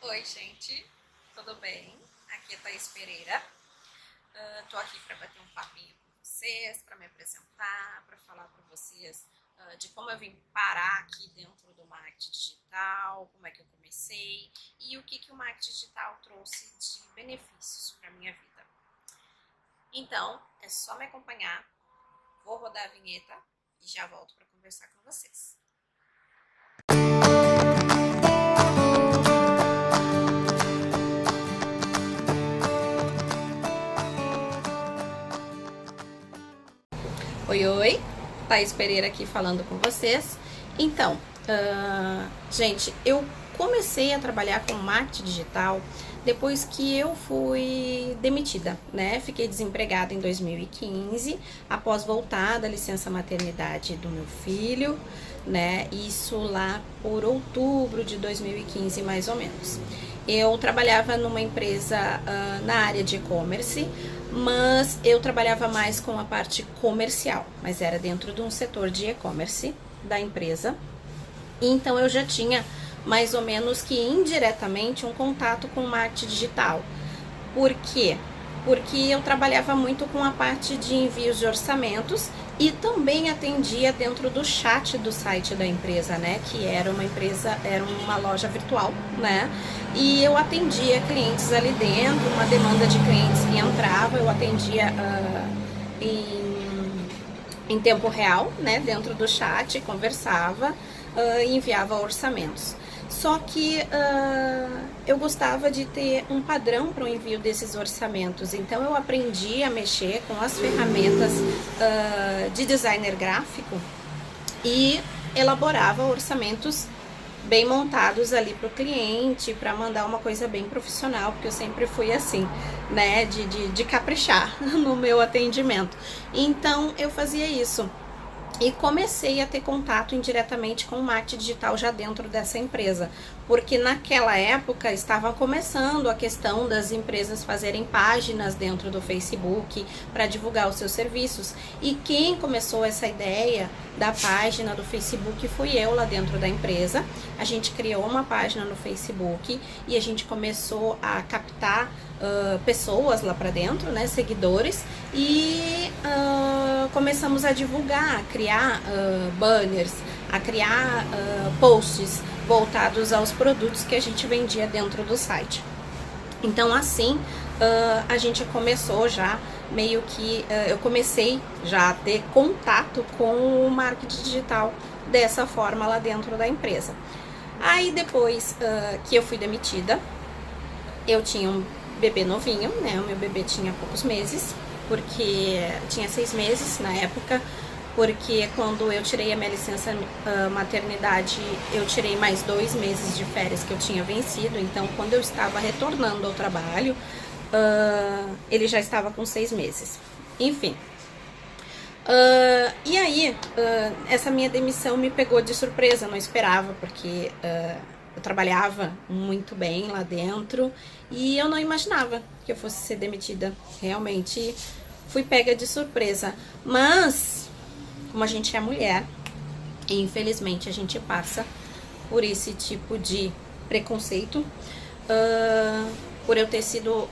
Oi, gente, tudo bem? Aqui é Thaís Pereira. Tô aqui para bater um papinho com vocês, para me apresentar, para falar para vocês de como eu vim parar aqui dentro do marketing digital, como é que eu comecei e o que o marketing digital trouxe de benefícios para minha vida. Então, é só me acompanhar, vou rodar a vinheta e já volto para conversar com vocês. Oi, Thaís Pereira aqui falando com vocês. Então, gente, eu comecei a trabalhar com marketing digital depois que eu fui demitida, né? Fiquei desempregada em 2015, após voltar da licença maternidade do meu filho, né? Isso lá por outubro de 2015, mais ou menos. Eu trabalhava numa empresa na área de e-commerce, mas eu trabalhava mais com a parte comercial, mas era dentro de um setor de e-commerce da empresa. Então eu já tinha mais ou menos que indiretamente um contato com o marketing digital. Por quê? Porque eu trabalhava muito com a parte de envios de orçamentos e também atendia dentro do chat do site da empresa, né? Que era uma loja virtual, né? E eu atendia clientes ali dentro, uma demanda de clientes que entrava, eu atendia em tempo real, né? Dentro do chat, conversava e enviava orçamentos. Só que eu gostava de ter um padrão para o envio desses orçamentos, então eu aprendi a mexer com as ferramentas de designer gráfico e elaborava orçamentos bem montados ali para o cliente, para mandar uma coisa bem profissional, porque eu sempre fui assim, né, de caprichar no meu atendimento. Então eu fazia isso. E comecei a ter contato indiretamente com o marketing digital já dentro dessa empresa, porque naquela época estava começando a questão das empresas fazerem páginas dentro do Facebook para divulgar os seus serviços. E quem começou essa ideia da página do Facebook fui eu lá dentro da empresa. A gente criou uma página no Facebook e a gente começou a captar pessoas lá para dentro, né, seguidores, e começamos a divulgar, a criar banners, a criar posts voltados aos produtos que a gente vendia dentro do site. Então assim a gente começou já meio que eu comecei já a ter contato com o marketing digital dessa forma lá dentro da empresa. Aí depois que eu fui demitida, eu tinha um bebê novinho, né? O meu bebê tinha poucos meses, porque tinha 6 meses na época, porque quando eu tirei a minha licença maternidade, eu tirei mais 2 meses de férias que eu tinha vencido. Então, quando eu estava retornando ao trabalho, ele já estava com 6 meses. Enfim. E aí, essa minha demissão me pegou de surpresa, não esperava, porque eu trabalhava muito bem lá dentro e eu não imaginava que eu fosse ser demitida. Realmente fui pega de surpresa. Mas, como a gente é mulher, e infelizmente a gente passa por esse tipo de preconceito, por eu ter sido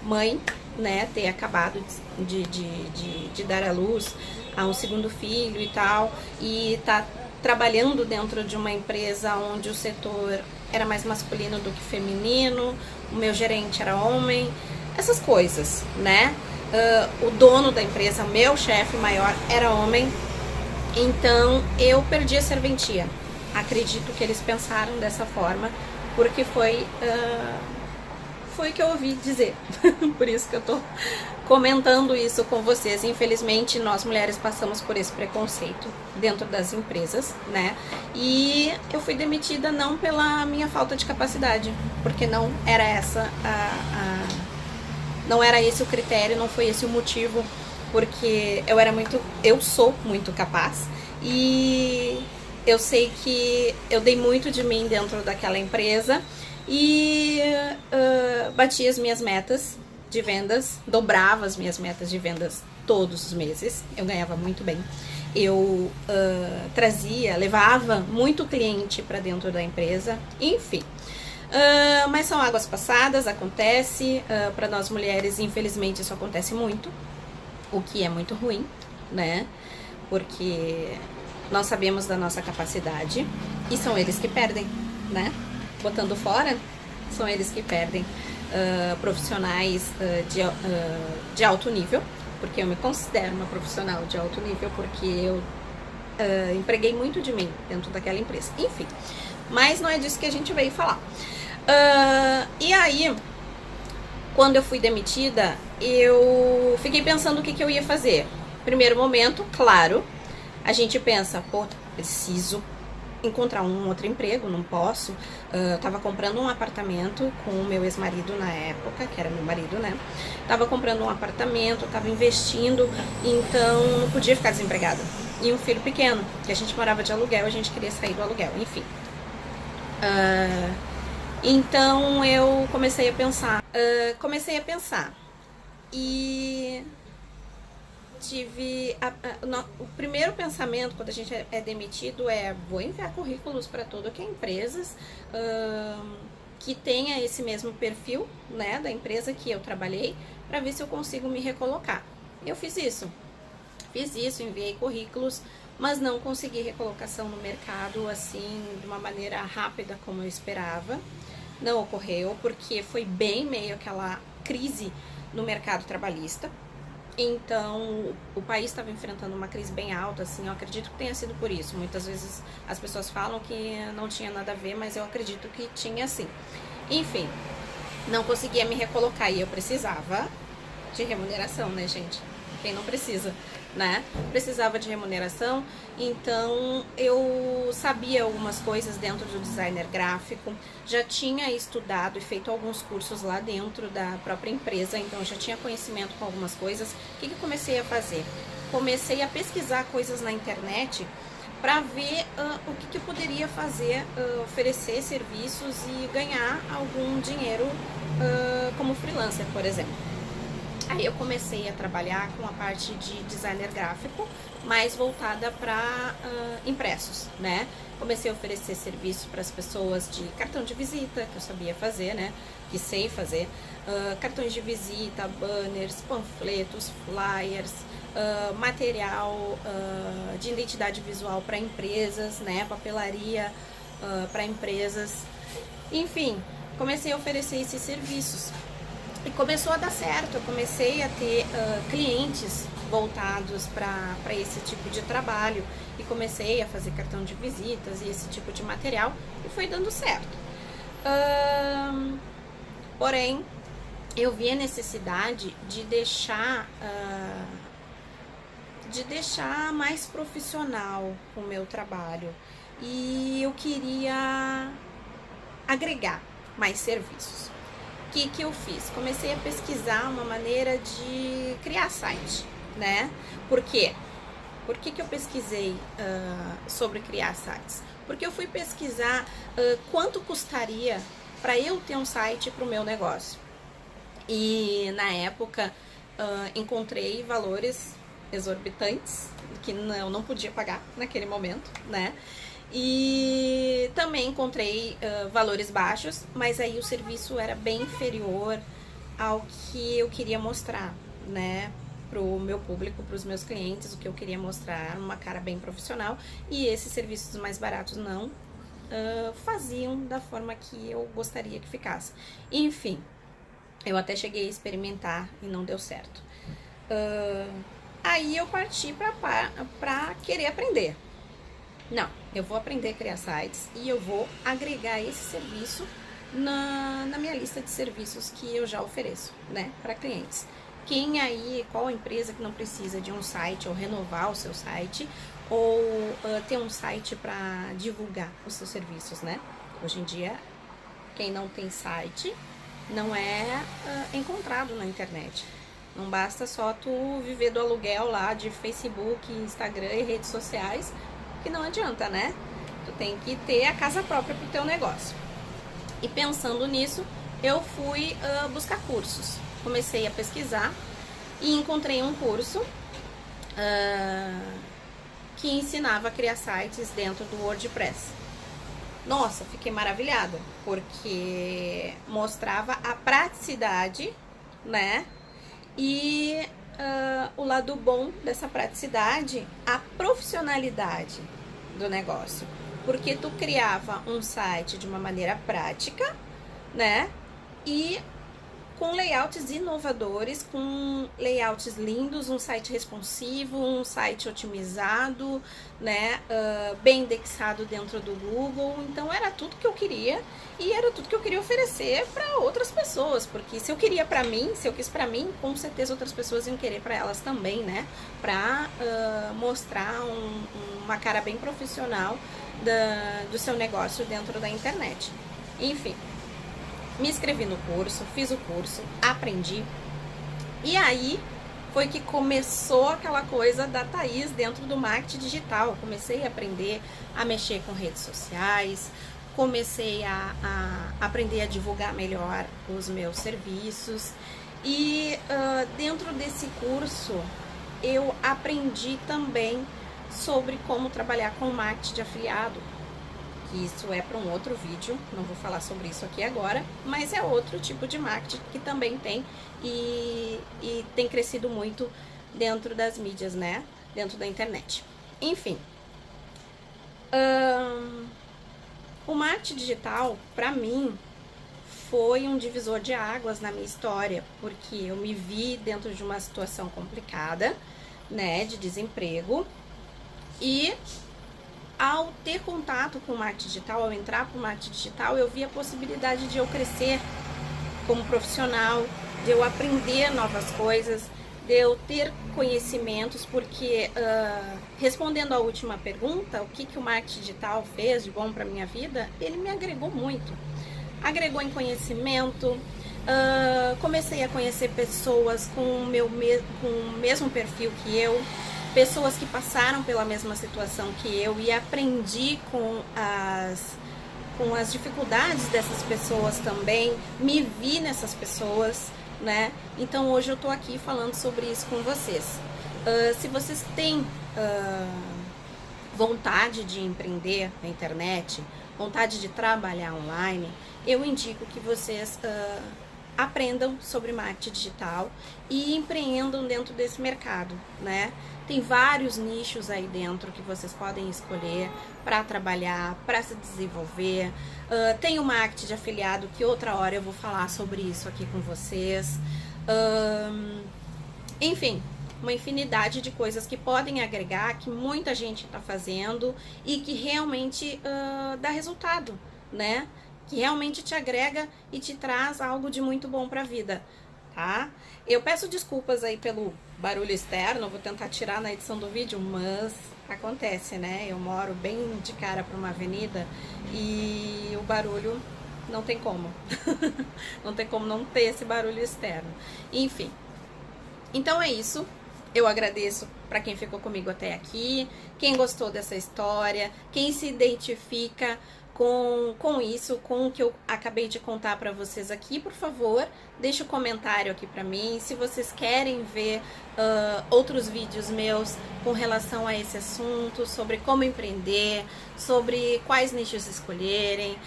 mãe, né, ter acabado de dar à luz a um segundo filho e tal, e tá trabalhando dentro de uma empresa onde o setor era mais masculino do que feminino, o meu gerente era homem, essas coisas, né? O dono da empresa, meu chefe maior, era homem, então eu perdi a serventia. Acredito que eles pensaram dessa forma, porque foi o que eu ouvi dizer. Por isso que eu tô comentando isso com vocês. Infelizmente, nós mulheres passamos por esse preconceito dentro das empresas, né? E eu fui demitida não pela minha falta de capacidade, porque não era não era esse o critério, não foi esse o motivo, porque eu sou muito capaz e eu sei que eu dei muito de mim dentro daquela empresa e bati as minhas metas de vendas, dobrava as minhas metas de vendas todos os meses, eu ganhava muito bem. Eu levava muito cliente para dentro da empresa, enfim. Mas são águas passadas, acontece. Para nós mulheres, infelizmente, isso acontece muito, o que é muito ruim, né? Porque nós sabemos da nossa capacidade e são eles que perdem, né? Botando fora, são eles que perdem. Profissionais de alto nível, porque eu me considero uma profissional de alto nível, porque eu empreguei muito de mim dentro daquela empresa. Enfim, mas não é disso que a gente veio falar. E aí, quando eu fui demitida, eu fiquei pensando o que eu ia fazer. Primeiro momento, claro, a gente pensa, pô, preciso encontrar um outro emprego, não posso. Eu tava comprando um apartamento com o meu ex-marido na época, que era meu marido, né? Tava comprando um apartamento, tava investindo, então não podia ficar desempregada. E um filho pequeno, que a gente morava de aluguel, a gente queria sair do aluguel, enfim. Então eu comecei a pensar. E tive o primeiro pensamento quando a gente é demitido é: vou enviar currículos para tudo que é empresas que tenha esse mesmo perfil, né, da empresa que eu trabalhei, para ver se eu consigo me recolocar. Eu fiz isso, enviei currículos, mas não consegui recolocação no mercado assim de uma maneira rápida como eu esperava. Não ocorreu porque foi bem meio aquela crise no mercado trabalhista. Então, o país estava enfrentando uma crise bem alta, assim, eu acredito que tenha sido por isso. Muitas vezes as pessoas falam que não tinha nada a ver, mas eu acredito que tinha sim. Enfim, não conseguia me recolocar e eu precisava de remuneração, né, gente? Quem não precisa, né? Precisava de remuneração, então eu sabia algumas coisas dentro do designer gráfico, já tinha estudado e feito alguns cursos lá dentro da própria empresa, então eu já tinha conhecimento com algumas coisas. O que eu comecei a fazer? Comecei a pesquisar coisas na internet para ver o que eu poderia fazer, oferecer serviços e ganhar algum dinheiro como freelancer, por exemplo. Aí eu comecei a trabalhar com a parte de designer gráfico, mais voltada para impressos, né? Comecei a oferecer serviço para as pessoas de cartão de visita, que eu sabia fazer, né? Que sei fazer, cartões de visita, banners, panfletos, flyers, material de identidade visual para empresas, né? Papelaria para empresas, enfim, comecei a oferecer esses serviços. E começou a dar certo, eu comecei a ter clientes voltados para esse tipo de trabalho e comecei a fazer cartão de visitas e esse tipo de material e foi dando certo. Porém, eu vi a necessidade de deixar mais profissional o meu trabalho e eu queria agregar mais serviços. O que eu fiz? Comecei a pesquisar uma maneira de criar site, né? Por quê? Por que eu pesquisei sobre criar sites? Porque eu fui pesquisar quanto custaria para eu ter um site para o meu negócio. E na época encontrei valores exorbitantes que eu não podia pagar naquele momento, né? E também encontrei valores baixos, mas aí o serviço era bem inferior ao que eu queria mostrar, né, pro meu público, pros meus clientes. O que eu queria mostrar, uma cara bem profissional, e esses serviços mais baratos não faziam da forma que eu gostaria que ficasse. Enfim, eu até cheguei a experimentar e não deu certo. Aí eu parti pra querer aprender. Não, eu vou aprender a criar sites e eu vou agregar esse serviço na minha lista de serviços que eu já ofereço, né, para clientes. Quem aí, qual empresa que não precisa de um site ou renovar o seu site ou ter um site para divulgar os seus serviços, né? Hoje em dia, quem não tem site não é encontrado na internet. Não basta só tu viver do aluguel lá de Facebook, Instagram e redes sociais, que não adianta, né? Tu tem que ter a casa própria pro teu negócio. E pensando nisso, eu fui buscar cursos. Comecei a pesquisar e encontrei um curso que ensinava a criar sites dentro do WordPress. Nossa, fiquei maravilhada, porque mostrava a praticidade, né? E o lado bom dessa praticidade, a profissionalidade do negócio. Porque tu criava um site de uma maneira prática, né? E com layouts inovadores, com layouts lindos, um site responsivo, um site otimizado, né, bem indexado dentro do Google. Então era tudo que eu queria e era tudo que eu queria oferecer para outras pessoas, porque se eu queria para mim, se eu quis para mim, com certeza outras pessoas iam querer para elas também, né, para mostrar uma cara bem profissional do seu negócio dentro da internet. Enfim. Me inscrevi no curso, fiz o curso, aprendi. E aí foi que começou aquela coisa da Thaís dentro do marketing digital. Comecei a aprender a mexer com redes sociais, comecei a aprender a divulgar melhor os meus serviços. E dentro desse curso eu aprendi também sobre como trabalhar com marketing de afiliado. Isso é para um outro vídeo, não vou falar sobre isso aqui agora, mas é outro tipo de marketing que também tem e tem crescido muito dentro das mídias, né? Dentro da internet. Enfim, o marketing digital, para mim, foi um divisor de águas na minha história, porque eu me vi dentro de uma situação complicada, né? De desemprego e ao ter contato com o marketing digital, ao entrar para o marketing digital, eu vi a possibilidade de eu crescer como profissional, de eu aprender novas coisas, de eu ter conhecimentos, porque respondendo à última pergunta, o que o marketing digital fez de bom para minha vida, ele me agregou muito. Agregou em conhecimento, comecei a conhecer pessoas com o mesmo perfil que eu, pessoas que passaram pela mesma situação que eu e aprendi com as dificuldades dessas pessoas também, me vi nessas pessoas, né? Então hoje eu tô aqui falando sobre isso com vocês. Se vocês têm vontade de empreender na internet, vontade de trabalhar online, eu indico que vocês aprendam sobre marketing digital e empreendam dentro desse mercado, né? Tem vários nichos aí dentro que vocês podem escolher para trabalhar, para se desenvolver. Tem o marketing de afiliado, que outra hora eu vou falar sobre isso aqui com vocês. Enfim, uma infinidade de coisas que podem agregar, que muita gente está fazendo e que realmente dá resultado, né? Que realmente te agrega e te traz algo de muito bom para a vida, tá? Eu peço desculpas aí pelo barulho externo, vou tentar tirar na edição do vídeo, mas acontece, né? Eu moro bem de cara para uma avenida e o barulho não tem como. Não tem como não ter esse barulho externo. Enfim, então é isso. Eu agradeço para quem ficou comigo até aqui, quem gostou dessa história, quem se identifica com isso, com o que eu acabei de contar para vocês aqui, por favor, deixe um comentário aqui para mim. Se vocês querem ver outros vídeos meus com relação a esse assunto, sobre como empreender, sobre quais nichos escolherem,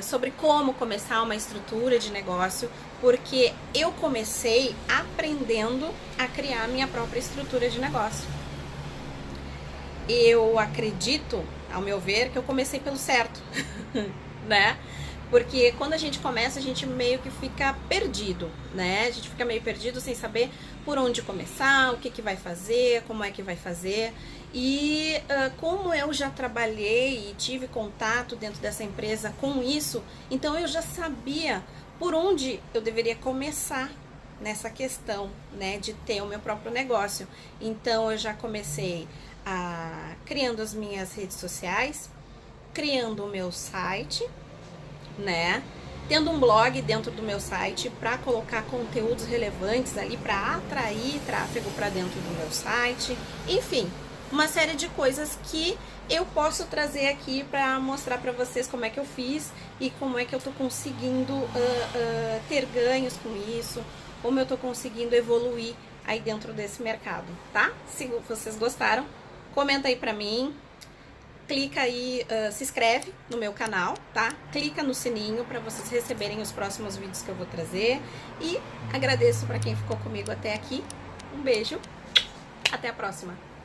sobre como começar uma estrutura de negócio, porque eu comecei aprendendo a criar a minha própria estrutura de negócio. Eu acredito, ao meu ver, que eu comecei pelo certo, né? Porque quando a gente começa, a gente meio que fica perdido, né? A gente fica meio perdido sem saber por onde começar, o que vai fazer, como é que vai fazer. E como eu já trabalhei e tive contato dentro dessa empresa com isso, então eu já sabia por onde eu deveria começar nessa questão, né? De ter o meu próprio negócio. Então eu já comecei criando as minhas redes sociais, criando o meu site, né? Tendo um blog dentro do meu site para colocar conteúdos relevantes ali para atrair tráfego para dentro do meu site. Enfim, uma série de coisas que eu posso trazer aqui para mostrar para vocês como é que eu fiz e como é que eu tô conseguindo ter ganhos com isso, como eu tô conseguindo evoluir aí dentro desse mercado, tá? Se vocês gostaram, comenta aí pra mim, clica aí, se inscreve no meu canal, tá? Clica no sininho para vocês receberem os próximos vídeos que eu vou trazer. E agradeço para quem ficou comigo até aqui. Um beijo, até a próxima!